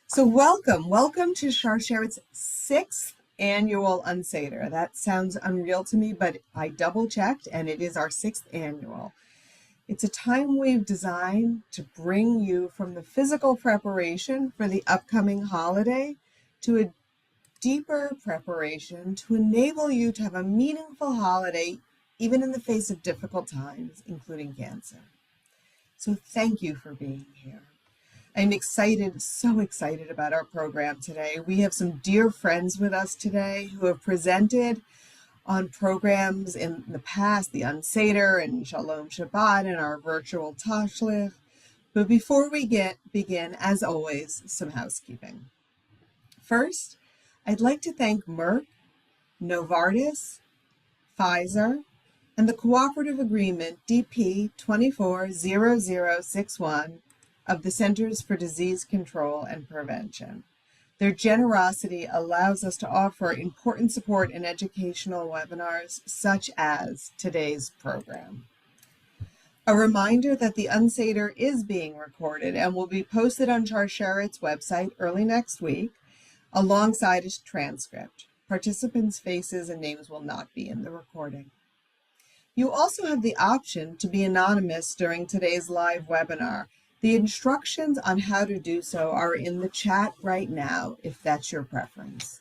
So welcome to Sharsheret's sixth annual UnSeder. That sounds unreal to me, but I double checked and it is our sixth annual. It's a time we've designed to bring you from the physical preparation for the upcoming holiday to a deeper preparation to enable you to have a meaningful holiday even in the face of difficult times, including cancer. So thank you for being here. I'm excited, so excited about our program today. We have some dear friends with us today who have presented on programs in the past, the UnSeder and Shalom Shabbat and our virtual Tashlich. But before we begin, as always, some housekeeping. First, I'd like to thank Merck, Novartis, Pfizer, and the Cooperative Agreement DP 240061 of the Centers for Disease Control and Prevention. Their generosity allows us to offer important support and educational webinars such as today's program. A reminder that the UnSeder is being recorded and will be posted on Sharsheret's website early next week alongside a transcript. Participants' faces and names will not be in the recording. You also have the option to be anonymous during today's live webinar. The instructions on how to do so are in the chat right now, if that's your preference.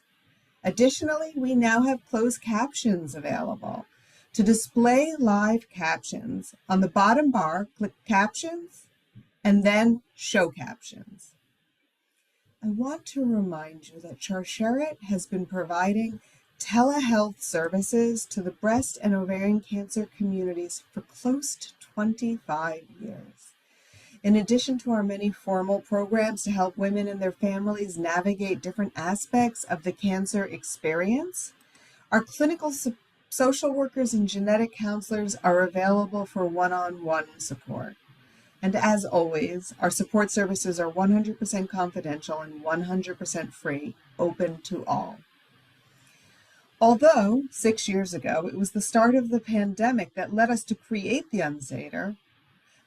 Additionally, we now have closed captions available. To display live captions, on the bottom bar, click Captions, and then Show Captions. I want to remind you that Sharsheret has been providing telehealth services to the breast and ovarian cancer communities for close to 25 years. In addition to our many formal programs to help women and their families navigate different aspects of the cancer experience, our clinical social workers and genetic counselors are available for one-on-one support. And as always, our support services are 100% confidential and 100% free, open to all. Although 6 years ago, it was the start of the pandemic that led us to create the UnSeder,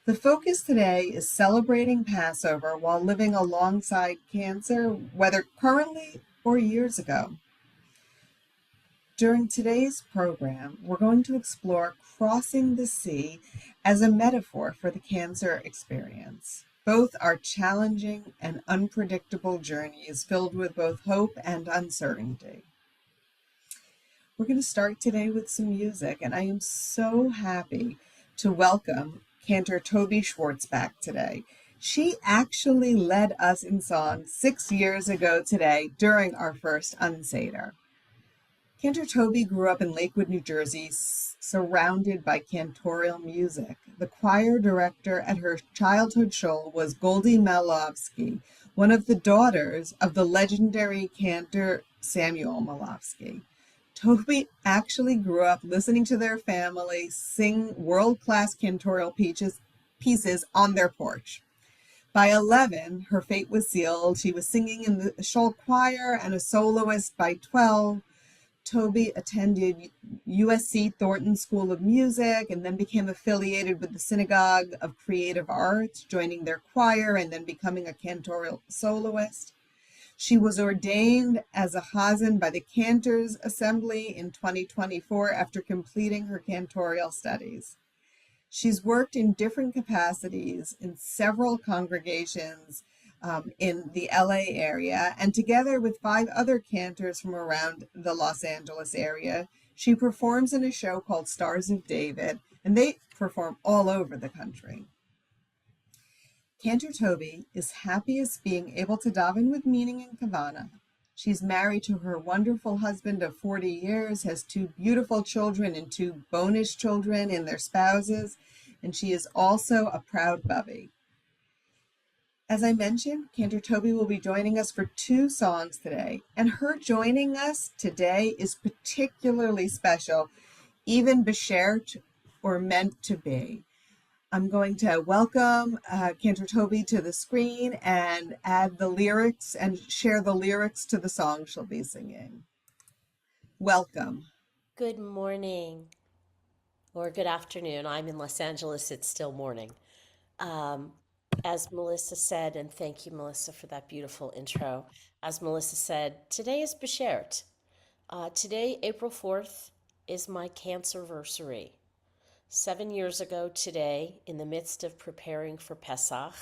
the focus today is celebrating Passover while living alongside cancer, whether currently or years ago. During today's program, we're going to explore crossing the sea as a metaphor for the cancer experience. Both are challenging and unpredictable journeys filled with both hope and uncertainty. We're going to start today with some music, and I am so happy to welcome Cantor Toby Schwartz back today. She actually led us in song 6 years ago today during our first UnSeder. Cantor Toby grew up in Lakewood, New Jersey, surrounded by cantorial music. The choir director at her childhood shul was Goldie Malofsky, one of the daughters of the legendary cantor Samuel Malofsky. Toby actually grew up listening to their family sing world-class cantorial pieces on their porch. By 11, her fate was sealed. She was singing in the shul choir and a soloist by 12. Toby attended USC Thornton School of Music and then became affiliated with the Synagogue of Creative Arts, joining their choir and then becoming a cantorial soloist. She was ordained as a Chazan by the Cantors Assembly in 2024 after completing her cantorial studies. She's worked in different capacities in several congregations in the LA area, and together with 5 other cantors from around the Los Angeles area, she performs in a show called Stars of David, and they perform all over the country. Cantor Toby is happiest being able to daven with meaning and kavana. She's married to her wonderful husband of 40 years, has 2 beautiful children and 2 bonish children in their spouses, and she is also a proud bubby. As I mentioned, Cantor Toby will be joining us for 2 songs today, and her joining us today is particularly special, even beshert or meant to be. I'm going to welcome Cantor Toby to the screen and add the lyrics and share the lyrics to the song she'll be singing. Welcome. Good morning or good afternoon. I'm in Los Angeles. It's still morning. As Melissa said, and thank you, Melissa, for that beautiful intro. As Melissa said, today is B'Sheret. Today, April 4th, is my cancerversary. 7 years ago today, in the midst of preparing for Pesach,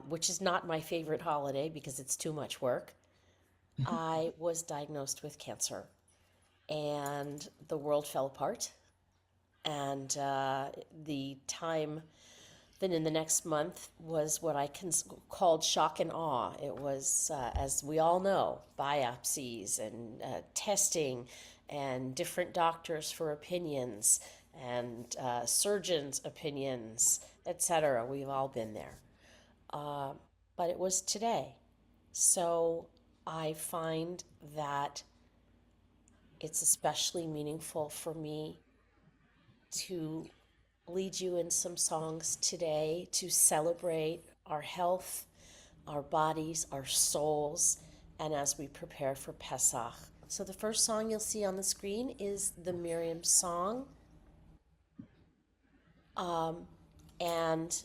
which is not my favorite holiday because it's too much work, I was diagnosed with cancer. And the world fell apart. And the time then in the next month was what I called shock and awe. It was, as we all know, biopsies and testing and different doctors for opinions and surgeons' opinions, etc. We've all been there. But it was today. So I find that it's especially meaningful for me to lead you in some songs today to celebrate our health, our bodies, our souls, and as we prepare for Pesach. So the first song you'll see on the screen is the Miriam song. And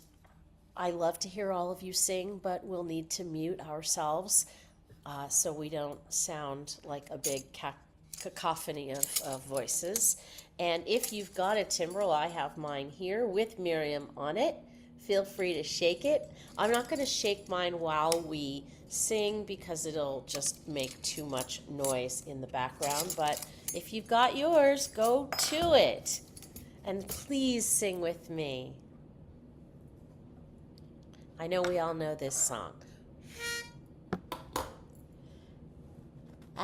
I love to hear all of you sing, but we'll need to mute ourselves so we don't sound like a big cacophony of voices. And if you've got a timbrel, I have mine here with Miriam on it. Feel free to shake it. I'm not going to shake mine while we sing because it'll just make too much noise in the background. But if you've got yours, go to it. And please sing with me. I know we all know this song.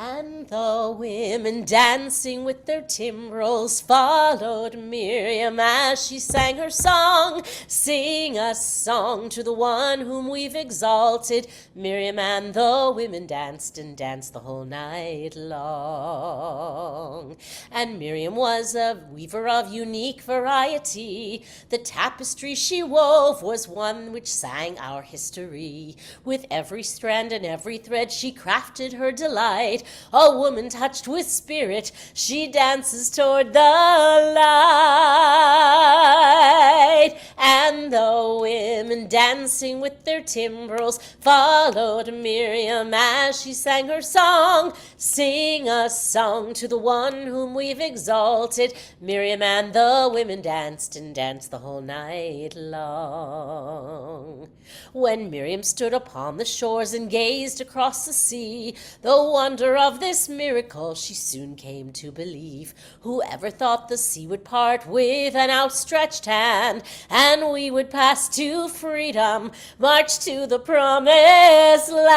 And the women dancing with their timbrels followed Miriam as she sang her song. Sing a song to the one whom we've exalted. Miriam and the women danced and danced the whole night long. And Miriam was a weaver of unique variety. The tapestry she wove was one which sang our history. With every strand and every thread she crafted her delight. A woman touched with spirit, she dances toward the light. And the women dancing with their timbrels followed Miriam as she sang her song. Sing a song to the one whom we've exalted. Miriam and the women danced and danced the whole night long. When Miriam stood upon the shores and gazed across the sea, the wonder of this miracle she soon came to believe. Whoever thought the sea would part with an outstretched hand, and we would pass to freedom, march to the promised land.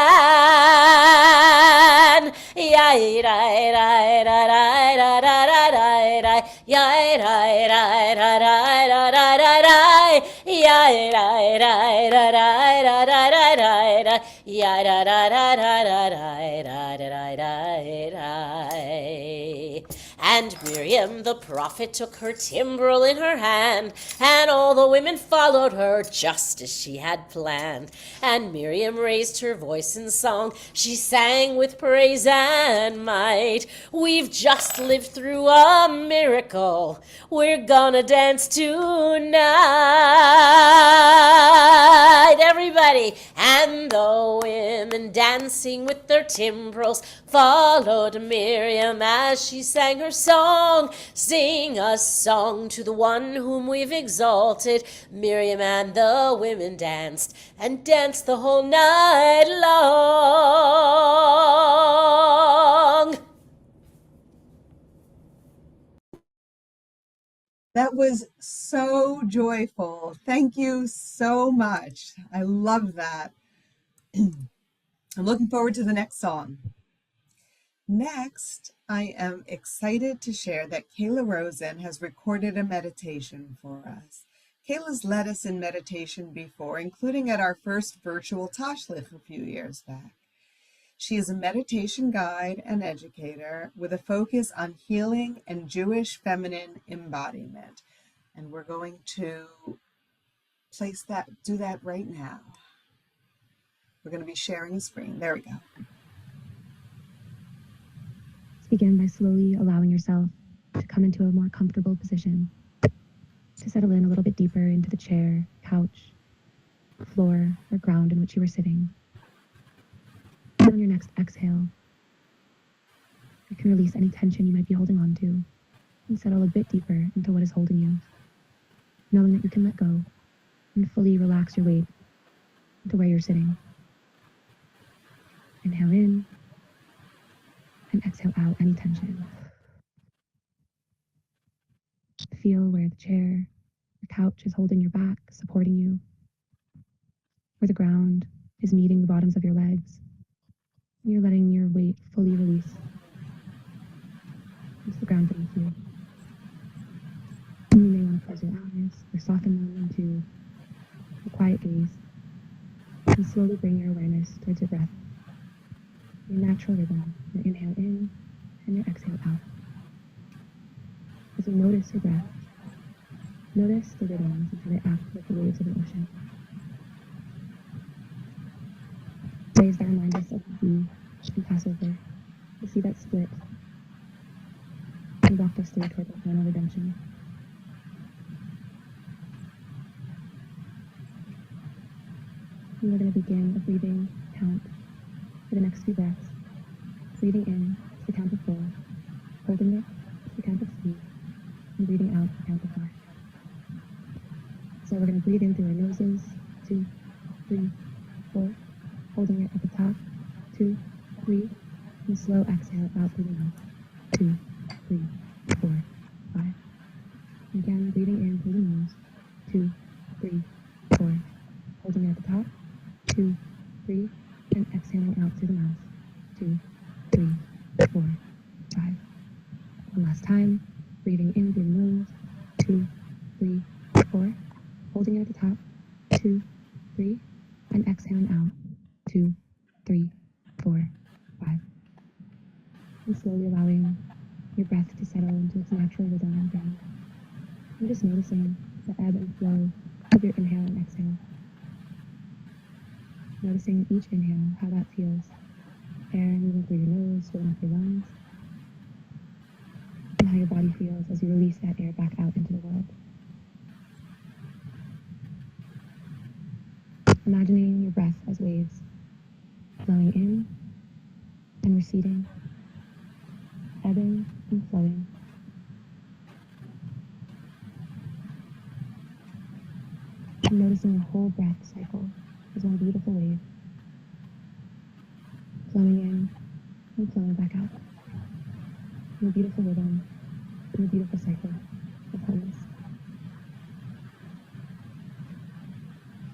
And Miriam the prophet took her timbrel in her hand, and all the women followed her just as she had planned. And Miriam raised her voice in song, she sang with praise and might. We've just lived through a miracle, we're gonna dance tonight. Everybody! And the women dancing with their timbrels followed Miriam as she sang her song. Sing a song to the one whom we've exalted. Miriam and the women danced and danced the whole night long. That was so joyful. Thank you so much. I love that. I'm looking forward to the next song. Next, I am excited to share that Kayla Rosen has recorded a meditation for us. Kayla's led us in meditation before, including at our first virtual Tashlich a few years back. She is a meditation guide and educator with a focus on healing and Jewish feminine embodiment. And we're going to do that right now. We're going to be sharing a screen. There we go. Begin by slowly allowing yourself to come into a more comfortable position, to settle in a little bit deeper into the chair, couch, floor, or ground in which you were sitting. And on your next exhale, you can release any tension you might be holding on to and settle a bit deeper into what is holding you, knowing that you can let go and fully relax your weight into where you're sitting. Inhale in and exhale out any tension. Feel where the chair, the couch is holding your back, supporting you, where the ground is meeting the bottoms of your legs, and you're letting your weight fully release into the ground beneath you. And you may want to close your eyes or soften them into a quiet gaze and slowly bring your awareness towards your breath, your natural rhythm, your inhale in and your exhale out. As you notice your breath, notice the rhythms and how they act like the waves of an ocean. Waves that remind us of the sea and Passover, the sea that split and walked us through toward the final redemption. And we're going to begin a breathing count for the next few breaths. Breathing in to the count of 4, holding it to the count of 3, and breathing out to the count of 5. So we're going to breathe in through our noses, 2, 3, 4, holding it at the top, 2, 3, and slow exhale out through the mouth, 2, 3, 4, 5. And again, breathing in through the nose, 2, 3, 4, holding it at the top, 2, 3, and exhaling out through the mouth, 2, 3, 4, 5. One last time, breathing in through the nose, 2, 3, 4, holding it at the top, 2, 3, and exhaling out, 2, 3, 4, 5. And slowly allowing your breath to settle into its natural rhythm again. And just noticing the ebb and flow of your inhale and exhale. Noticing each inhale, how that feels. Air moving through your nose, filling up your lungs. And how your body feels as you release that air back out into the world. Imagining your breath as waves, flowing in and receding, ebbing and flowing. And noticing the whole breath cycle as one beautiful wave, flowing in and flowing back out. In a beautiful rhythm, in a beautiful cycle of wholeness.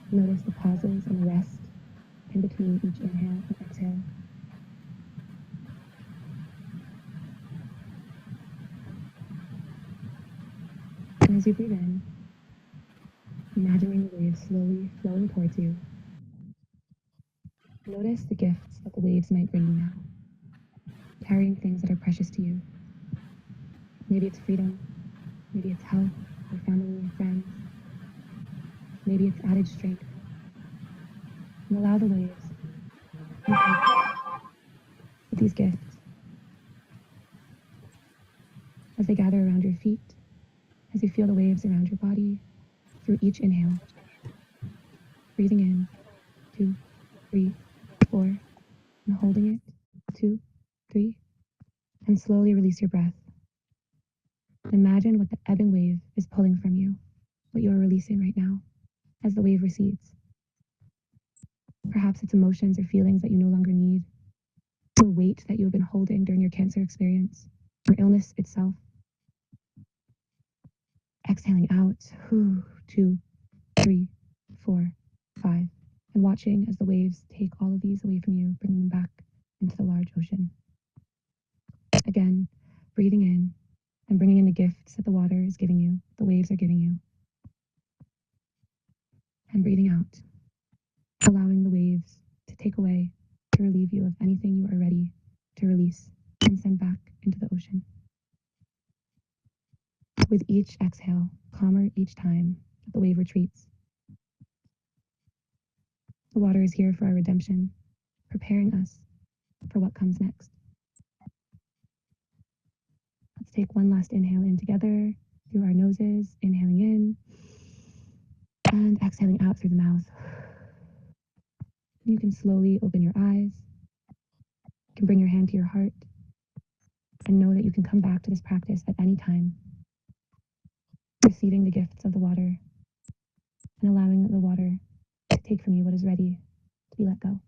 Notice the pauses and rest in between each inhale and exhale. And as you breathe in, imagining the waves slowly flowing towards you, notice the gifts that the waves might bring you now, carrying things that are precious to you. Maybe it's freedom, maybe it's health, or family and friends, maybe it's added strength. And allow the waves with these gifts as they gather around your feet, as you feel the waves around your body through each inhale. Breathing in, 2, 3, 4, and holding it, 2, 3, and slowly release your breath. Imagine what the ebbing wave is pulling from you, what you are releasing right now as the wave recedes. Perhaps it's emotions or feelings that you no longer need, or weight that you have been holding during your cancer experience, or illness itself. Exhaling out, 2, 3, 4, 5, and watching as the waves take all of these away from you, bringing them back into the large ocean. Again, breathing in and bringing in the gifts that the water is giving you, the waves are giving you. And breathing out, allowing the waves to take away, to relieve you of anything you are ready to release and send back into the ocean. With each exhale, calmer each time that the wave retreats. The water is here for our redemption, preparing us for what comes next. Let's take one last inhale in together through our noses, inhaling in and exhaling out through the mouth. You can slowly open your eyes. You can bring your hand to your heart and know that you can come back to this practice at any time, receiving the gifts of the water and allowing the water to take from you what is ready to be let go.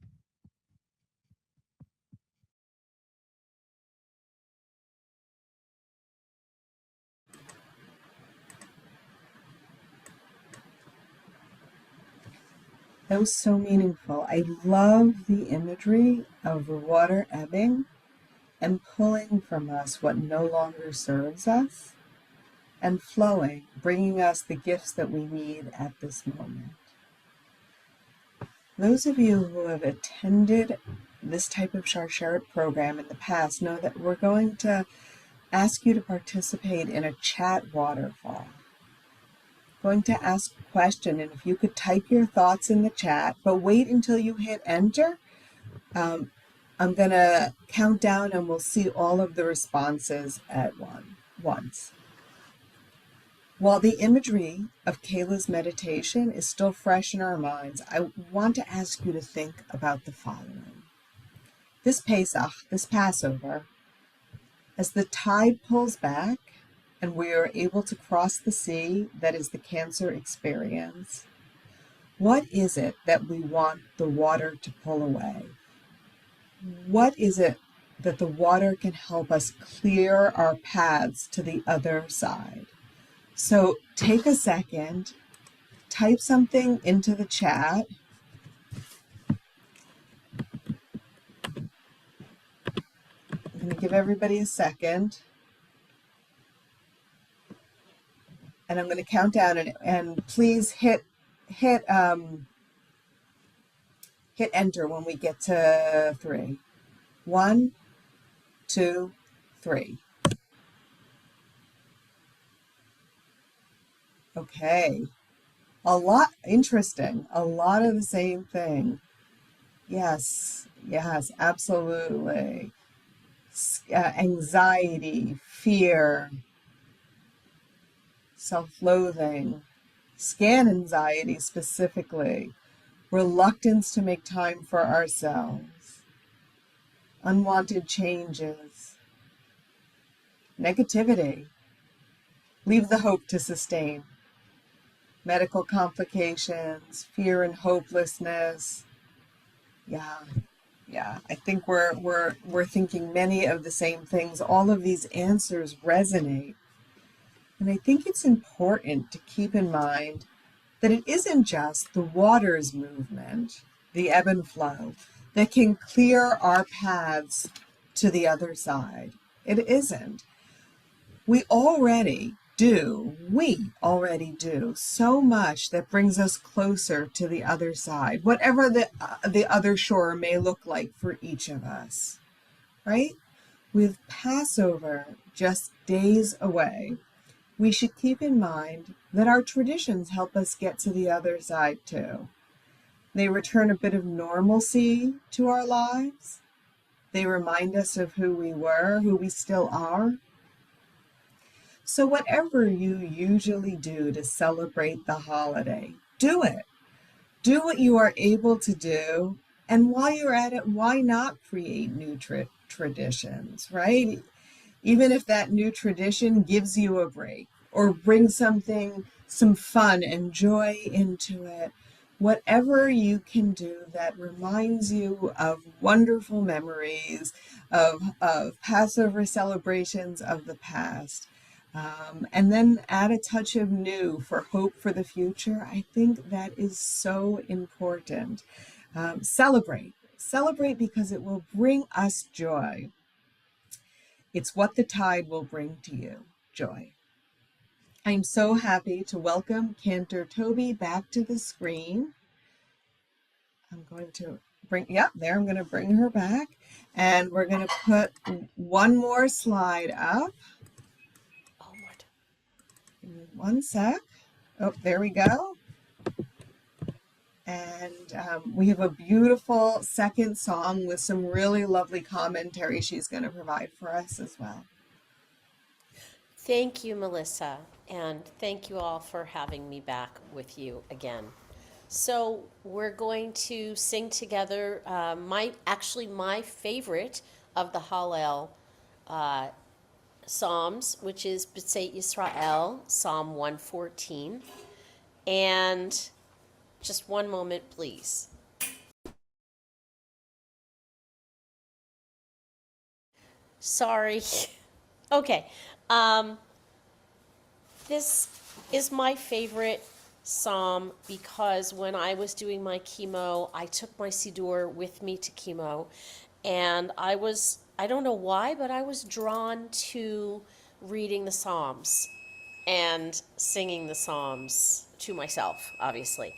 That was so meaningful. I love the imagery of the water ebbing and pulling from us what no longer serves us and flowing, bringing us the gifts that we need at this moment. Those of you who have attended this type of Sharsheret program in the past know that we're going to ask you to participate in a chat waterfall. Going to ask a question, and if you could type your thoughts in the chat, but wait until you hit enter. I'm going to count down and we'll see all of the responses at once. While the imagery of Kayla's meditation is still fresh in our minds, I want to ask you to think about the following. This Pesach, this Passover, as the tide pulls back and we are able to cross the sea that is the Cancer experience, what is it that we want the water to pull away? What is it that the water can help us clear our paths to the other side? So take a second, type something into the chat. I'm going to give everybody a second. And I'm going to count down and please hit enter when we get to 3. 1, 2, 3. Okay. A lot interesting. A lot of the same thing. Yes, absolutely. Anxiety, fear, self-loathing, scan anxiety specifically, reluctance to make time for ourselves, unwanted changes, negativity, leave the hope to sustain, medical complications, fear and hopelessness. Yeah, I think we're thinking many of the same things. All of these answers resonate. And I think it's important to keep in mind that it isn't just the water's movement, the ebb and flow, that can clear our paths to the other side. It isn't. We already do so much that brings us closer to the other side, whatever the other shore may look like for each of us, right? With Passover just days away, we should keep in mind that our traditions help us get to the other side too. They return a bit of normalcy to our lives. They remind us of who we were, who we still are. So whatever you usually do to celebrate the holiday, do it. Do what you are able to do. And while you're at it, why not create new traditions, right? Even if that new tradition gives you a break or brings some fun and joy into it, whatever you can do that reminds you of wonderful memories of Passover celebrations of the past. And then add a touch of new for hope for the future. I think that is so important. Celebrate because it will bring us joy. It's what the tide will bring to you, joy. I'm so happy to welcome Cantor Toby back to the screen. I'm going to I'm going to bring her back. And we're going to put one more slide up. Oh, Lord. Give me one sec. Oh, there we go. And we have a beautiful second song with some really lovely commentary she's going to provide for us as well. Thank you, Melissa, and thank you all for having me back with you again. So we're going to sing together my favorite of the Hallel Psalms, which is B'tzeit Yisrael, Psalm 114. And just one moment, please. Sorry. Okay. This is my favorite psalm because when I was doing my chemo, I took my Siddur with me to chemo. And I don't know why, but I was drawn to reading the Psalms and singing the Psalms to myself, obviously.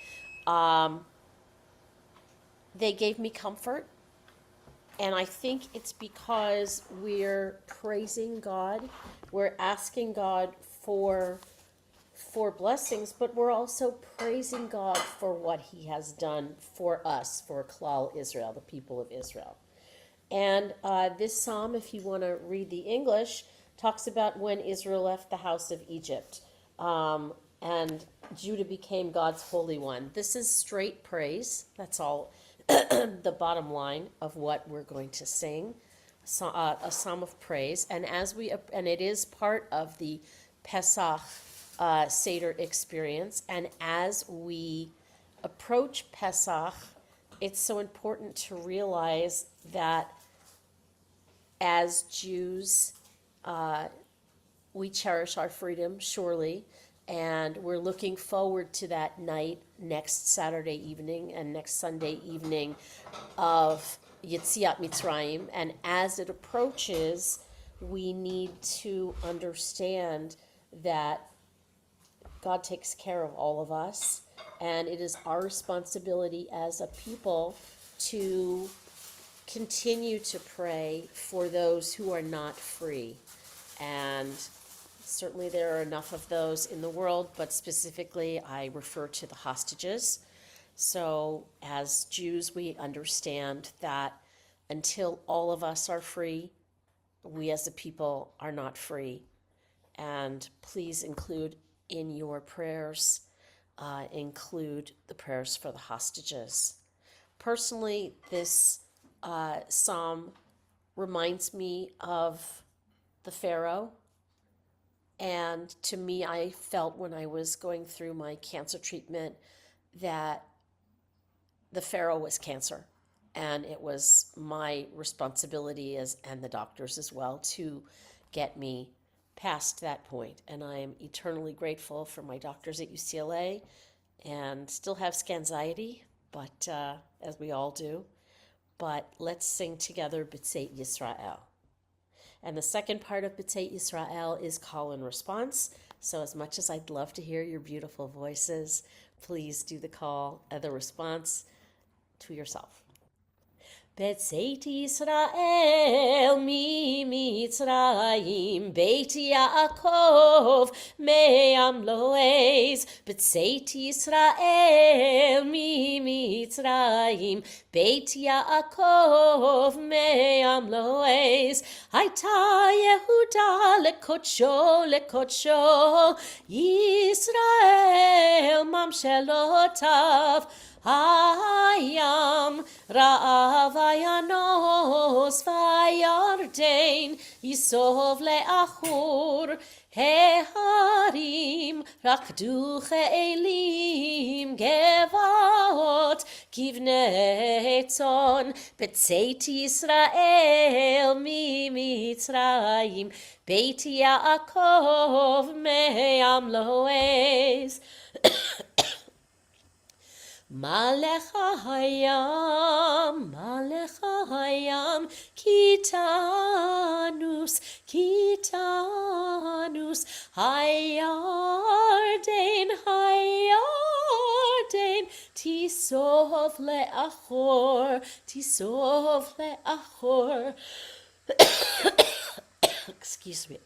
They gave me comfort. And I think it's because we're praising God, we're asking God for blessings, but we're also praising God for what He has done for us, for Klal Israel, the people of Israel. And this psalm, if you want to read the English, talks about when Israel left the house of Egypt, and Judah became God's Holy One. This is straight praise. That's all. The bottom line of what we're going to sing, a psalm of praise, and it is part of the Pesach Seder experience. And as we approach Pesach, it's so important to realize that as Jews, we cherish our freedom, surely, and we're looking forward to that night next Saturday evening and next Sunday evening of Yetziat Mitzrayim. And as it approaches, we need to understand that God takes care of all of us, and it is our responsibility as a people to continue to pray for those who are not free. And certainly there are enough of those in the world, but specifically I refer to the hostages. So as Jews, we understand that until all of us are free, we as a people are not free. And please include in your prayers, include the prayers for the hostages. Personally, this psalm reminds me of the Pharaoh. And to me, I felt when I was going through my cancer treatment that the Pharaoh was cancer. And it was my responsibility, and the doctors as well, to get me past that point. And I am eternally grateful for my doctors at UCLA, and still have scanxiety, but as we all do. But let's sing together B'tzeit Yisrael. And the second part of B'tzeit Yisrael is call and response. So as much as I'd love to hear your beautiful voices, please do the response to yourself. B'tzeit Yisrael mitzrayim, Beit Yaakov me'am lo'ez. B'tzeit Yisrael mitzrayim, Beit Yaakov me'am lo'ez. Hayta Yehuda lekodsho, Yisrael mamshelotav. Hayam ra'av ayanos vayarden yisov le'achur heharim rakdu che'elim gevaot kivnei tzon b'tzeit Yisrael mitzrayim Beit Yaakov me'am lo'ez. Malecha hayam, kitanus, hayarden, tisov le'achor. Excuse me.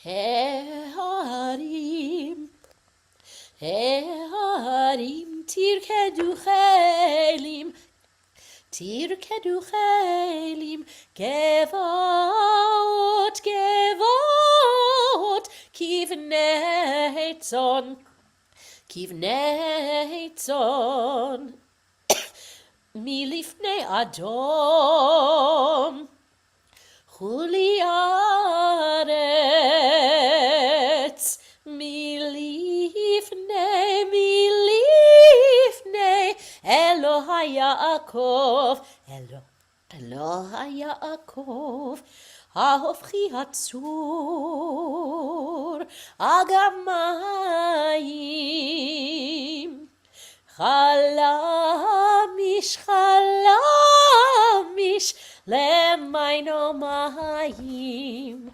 Heharim tirkedu chelim, gevot, kivnei tzon, כבני צאן מלפני אדום חולי ארץ מלפני אלוהי יעקב אלוהי יעקב ההופכי הצור אגמים חלמיש למיינו מים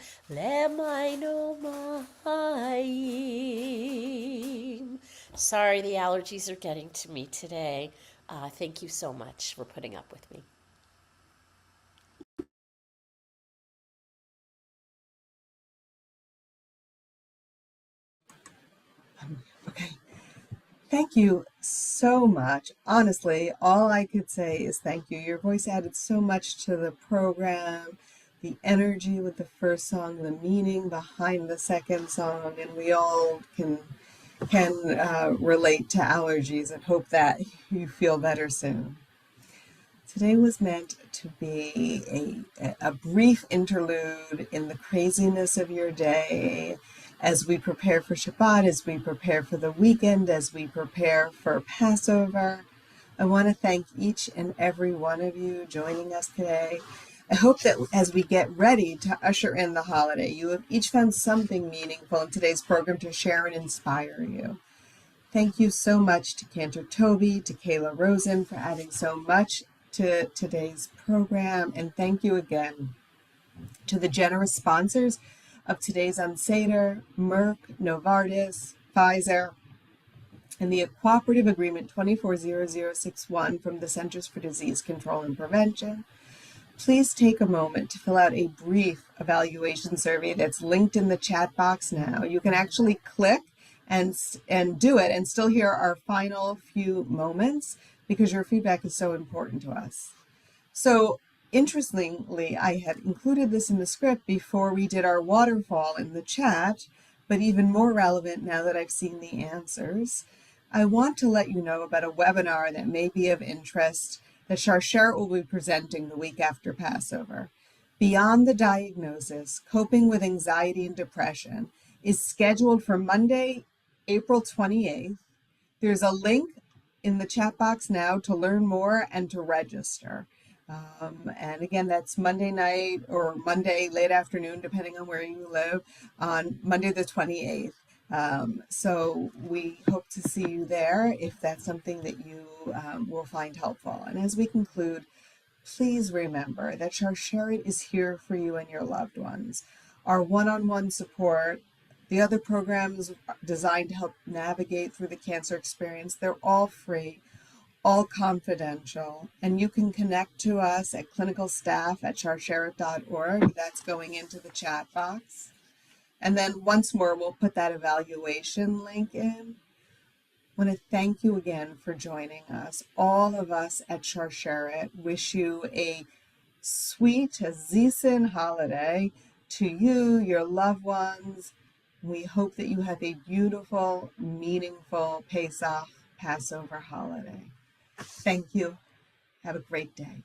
Sorry, the allergies are getting to me today. Thank you so much for putting up with me. Okay. Thank you so much. Honestly, all I could say is thank you. Your voice added so much to the program, the energy with the first song, the meaning behind the second song, and we all can relate to allergies and hope that you feel better soon. Today was meant to be a brief interlude in the craziness of your day as we prepare for Shabbat, as we prepare for the weekend, as we prepare for Passover. I want to thank each and every one of you joining us today. I hope that as we get ready to usher in the holiday, you have each found something meaningful in today's program to share and inspire you. Thank you so much to Cantor Toby, to Kayla Rosen for adding so much to today's program. And thank you again to the generous sponsors of today's UnSeder, Merck, Novartis, Pfizer, and the Cooperative Agreement 240061 from the Centers for Disease Control and Prevention. Please take a moment to fill out a brief evaluation survey that's linked in the chat box now. You can actually click and do it and still hear our final few moments because your feedback is so important to us. So interestingly, I had included this in the script before we did our waterfall in the chat, but even more relevant now that I've seen the answers, I want to let you know about a webinar that may be of interest that Sharsheret will be presenting the week after Passover. Beyond the Diagnosis, Coping with Anxiety and Depression is scheduled for Monday, April 28th. There's a link in the chat box now to learn more and to register. And again, that's Monday night or Monday late afternoon, depending on where you live, on Monday the 28th. So we hope to see you there if that's something that you will find helpful. And as we conclude, please remember that Sharsheret is here for you and your loved ones. Our one-on-one support, the other programs designed to help navigate through the cancer experience, they're all free, all confidential, and you can connect to us at clinicalstaff@sharsheret.org. That's going into the chat box. And then once more, we'll put that evaluation link in. I want to thank you again for joining us. All of us at Sharsheret wish you a sweet, Zisin holiday to you, your loved ones. We hope that you have a beautiful, meaningful Passover holiday. Thank you. Have a great day.